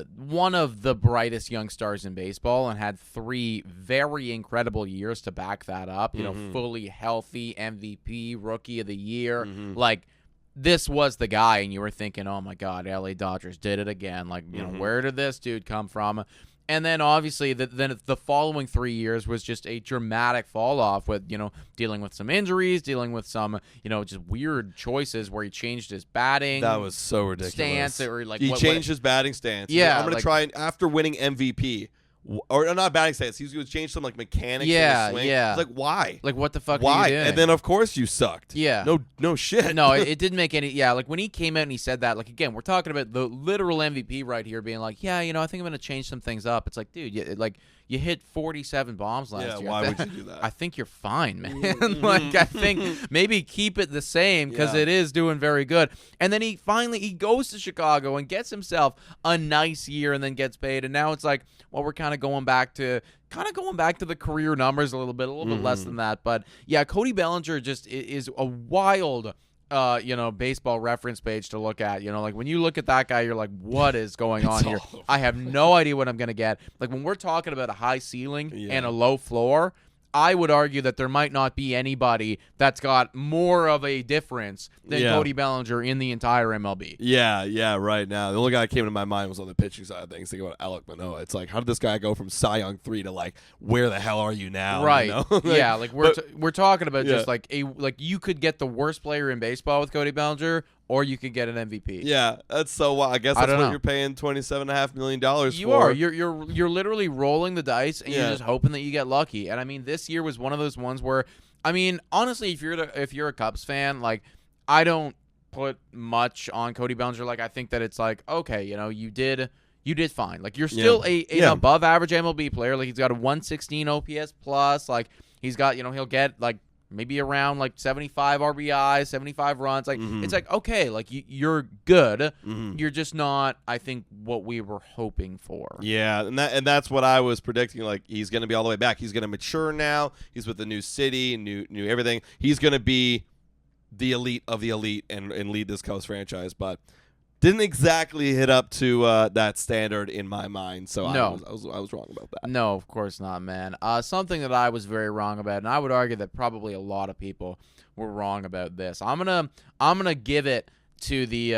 the brightest young stars in baseball and had 3 very incredible years to back that up. You know, fully healthy, MVP, Rookie of the Year. Like this was the guy, and you were thinking, oh my God, LA Dodgers did it again. Like, you know, where did this dude come from? And then obviously the following 3 years was just a dramatic fall off with, you know, dealing with some injuries, dealing with some, you know, just weird choices where he changed his batting. That was so ridiculous. Stance or like he changed his batting stance. Yeah, I'm going to try and after winning MVP. Or not batting stance. He was going to change some like mechanics. Yeah, in the swing. yeah. It's like why? Like what the fuck? Why? Are you doing? And then of course you sucked. Yeah. No shit. No, it didn't make any. Yeah, like when he came out and he said that. Like again, we're talking about the literal MVP right here, being like, yeah, you know, I think I'm going to change some things up. It's like, dude, you hit 47 bombs last year. Yeah, why would you do that? I think you're fine, man. Like I think maybe keep it the same because it is doing very good. And then he goes to Chicago and gets himself a nice year and then gets paid. And now it's like, well, we're kind of going back to the career numbers a little bit less than that. But yeah, Cody Bellinger just is a wild baseball reference page to look at. You know, like when you look at that guy, you're like, what is going on here? I have no idea what I'm going to get. Like when we're talking about a high ceiling and a low floor, I would argue that there might not be anybody that's got more of a difference than Cody Bellinger in the entire MLB. Yeah, right now. The only guy that came to my mind was on the pitching side of things, thinking about Alec Manoah. It's like, how did this guy go from Cy Young 3 to like, where the hell are you now? Right. You know? We're talking about just like you could get the worst player in baseball with Cody Bellinger, or you could get an MVP. Yeah, that's so wild. I guess that's what you're paying $27.5 million for. You are. You're literally rolling the dice, and you're just hoping that you get lucky. And I mean, this year was one of those ones where, I mean, honestly, if you're a Cubs fan, like, I don't put much on Cody Bellinger. Like, I think that it's like, okay, you know, you did fine. Like, you're still an above average MLB player. Like, he's got a 116 OPS plus. Like, he's got, you know, he'll get like maybe around like 75 RBIs, 75 runs. Like it's like, okay, like you're good. You're just not, I think, what we were hoping for. Yeah, and that's what I was predicting. Like he's going to be all the way back. He's going to mature now. He's with the new city, new everything. He's going to be the elite of the elite and lead this Cubs franchise, but didn't exactly hit up to that standard in my mind, so no. I was wrong about that. No, of course not, man. Something that I was very wrong about, and I would argue that probably a lot of people were wrong about this. I'm gonna give it to the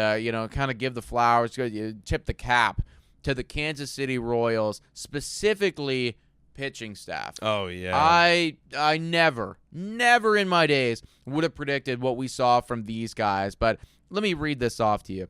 kind of give the flowers, tip the cap to the Kansas City Royals, specifically pitching staff. Oh yeah. I never in my days would have predicted what we saw from these guys, but let me read this off to you.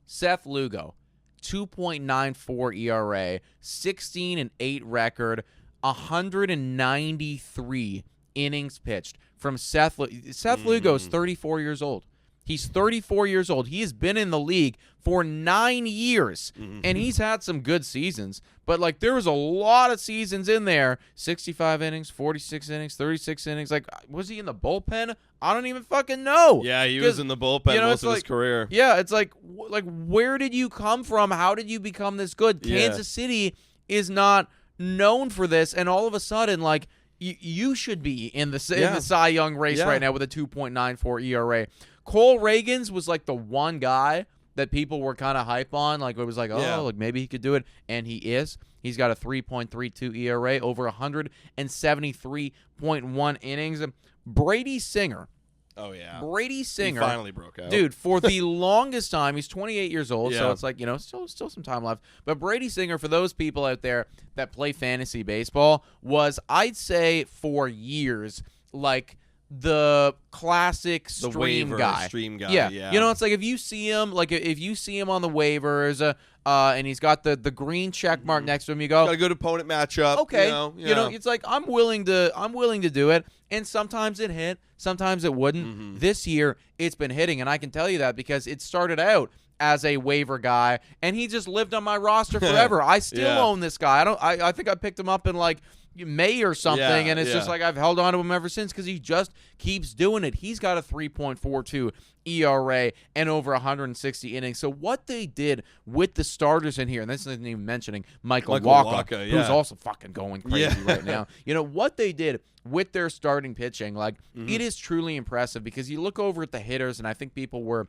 Seth Lugo, 2.94 ERA, 16-8 record, 193 innings pitched from Seth. Seth Lugo is 34 years old. He's 34 years old. He has been in the league for 9 years, and he's had some good seasons. But, like, there was a lot of seasons in there, 65 innings, 46 innings, 36 innings. Like, was he in the bullpen? I don't even fucking know. Yeah, he was in the bullpen most of his career. Yeah, it's like, where did you come from? How did you become this good? Kansas City is not known for this, and all of a sudden, like, you should be in the Cy Young race right now with a 2.94 ERA. Cole Reagans was like the one guy that people were kind of hype on. Like, it was like, like maybe he could do it. And he is. He's got a 3.32 ERA, over 173.1 innings. Brady Singer. Oh, yeah. Brady Singer. He finally broke out. Dude, for the longest time, he's 28 years old, so Yeah. it's like, still some time left. But Brady Singer, for those people out there that play fantasy baseball, was, I'd say, for years, like, the classic stream guy. Yeah. It's like if you see him on the waivers, and he's got the green check mark next to him, you go, got a good opponent matchup. Okay, it's like I'm willing to do it, and sometimes it hit, sometimes it wouldn't. This year it's been hitting, and I can tell you that because it started out as a waiver guy, and he just lived on my roster forever. I still own this guy. I think I picked him up in like May or something, and it's just like I've held on to him ever since because he just keeps doing it. He's got a 3.42 ERA and over 160 innings. So what they did with the starters in here, and this isn't even mentioning Michael Wacha, who's also fucking going crazy right now. What they did with their starting pitching, like it is truly impressive because you look over at the hitters, and I think people were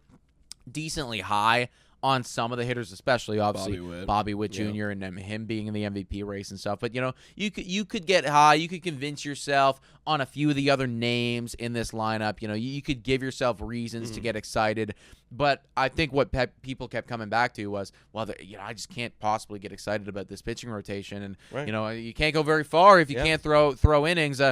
decently high on some of the hitters, especially obviously Bobby Witt Jr. and him being in the MVP race and stuff. But you could get high. You could convince yourself on a few of the other names in this lineup. You could give yourself reasons to get excited. But I think what people kept coming back to was, well, I just can't possibly get excited about this pitching rotation, and you can't go very far if you can't throw innings.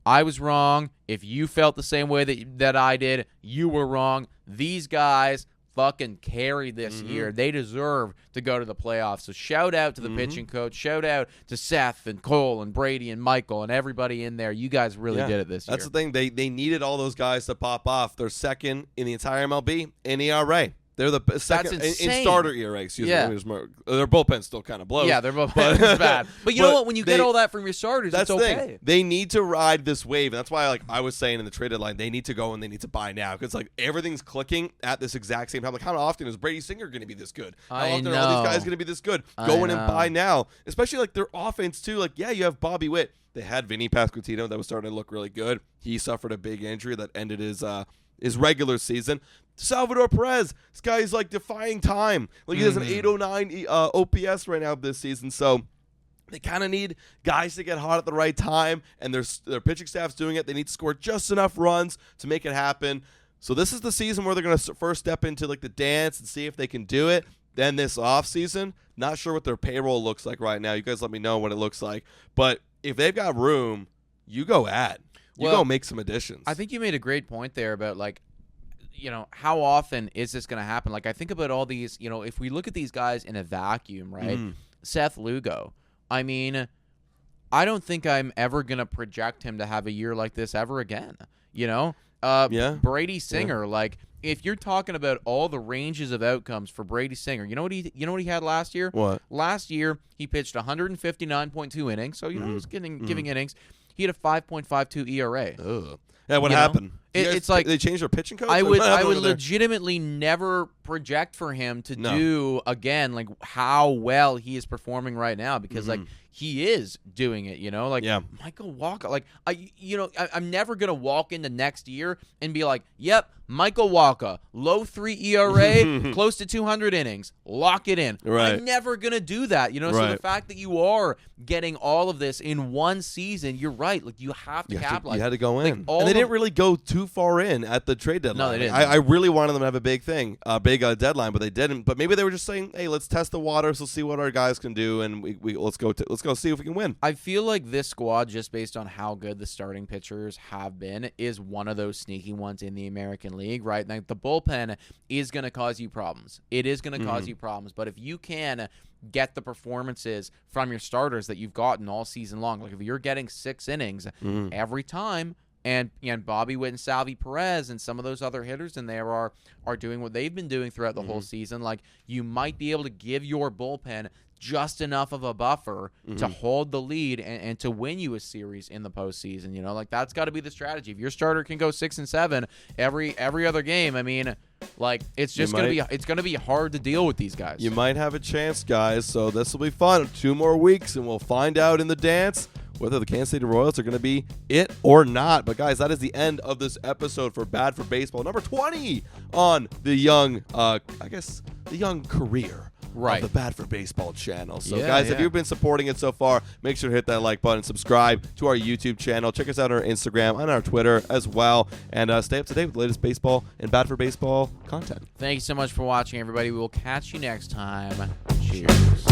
I was wrong. If you felt the same way that I did, you were wrong. These guys fucking carried this year. They deserve to go to the playoffs. So shout out to the pitching coach. Shout out to Seth and Cole and Brady and Michael and everybody in there. You guys really did it this year. That's the thing. They needed all those guys to pop off. They're second in the entire MLB in ERA. They're the second in starter ERA. Excuse me. Their bullpen's still kind of blows. Yeah, their bullpen's bad. But you know what? When you get all that from your starters, that's it's okay. The thing. They need to ride this wave, and that's why, I was saying in the trade deadline, they need to go and they need to buy now because everything's clicking at this exact same time. Like, how often is Brady Singer going to be this good? How often are all these guys going to be this good? Go in and buy now, especially their offense too. You have Bobby Witt. They had Vinny Pasquantino that was starting to look really good. He suffered a big injury that ended his regular season. Salvador Perez, this guy is defying time. He has an 809 OPS right now this season. So they kind of need guys to get hot at the right time, and their pitching staff's doing it. They need to score just enough runs to make it happen. So this is the season where they're going to first step into the dance and see if they can do it. Then this offseason, not sure what their payroll looks like right now. You guys let me know what it looks like. But if they've got room, you go add. You go make some additions. I think you made a great point there about how often is this going to happen? I think about all these, if we look at these guys in a vacuum, right? Seth Lugo. I mean, I don't think I'm ever going to project him to have a year like this ever again. Brady Singer, if you're talking about all the ranges of outcomes for Brady Singer, you know what he had last year? What? Last year he pitched 159.2 innings, so he was giving innings. He had a 5.52 ERA. Ugh. Yeah, what happened? It's they changed their pitching coach? I would legitimately never project for him to do again how well he is performing right now because he is doing it, Michael Wacha. I'm never gonna walk into next year and be like, yep, Michael Wacha, low 3 ERA, close to 200 innings, lock it in. Right. I'm never gonna do that, So the fact that you are getting all of this in one season, you're right. You have to capitalize. You had to go in, and they didn't really go too too far in at the trade deadline. No, they didn't. I really wanted them to have a big thing, big deadline, but they didn't. But maybe they were just saying, hey, let's test the waters, let's see what our guys can do, and let's go see if we can win. I feel like this squad, just based on how good the starting pitchers have been, is one of those sneaky ones in the American League, right? Like, the bullpen is going to cause you problems. It is going to cause you problems, but if you can get the performances from your starters that you've gotten all season long, like if you're getting 6 innings every time, and Bobby Witt and Salvi Perez and some of those other hitters in there are doing what they've been doing throughout the whole season, like, you might be able to give your bullpen just enough of a buffer to hold the lead and to win you a series in the postseason. You know, like, that's got to be the strategy. If your starter can go 6 and 7 every other game, I mean, like, it's just gonna be hard to deal with these guys. You might have a chance, guys. So this will be fun. 2 more weeks, and we'll find out in the dance whether the Kansas City Royals are going to be it or not. But, guys, that is the end of this episode for Bad for Baseball, number 20 on the young, the young career of the Bad for Baseball channel. So, guys, if you've been supporting it so far, make sure to hit that like button, subscribe to our YouTube channel, check us out on our Instagram and our Twitter as well, and stay up to date with the latest baseball and Bad for Baseball content. Thank you so much for watching, everybody. We will catch you next time. Cheers.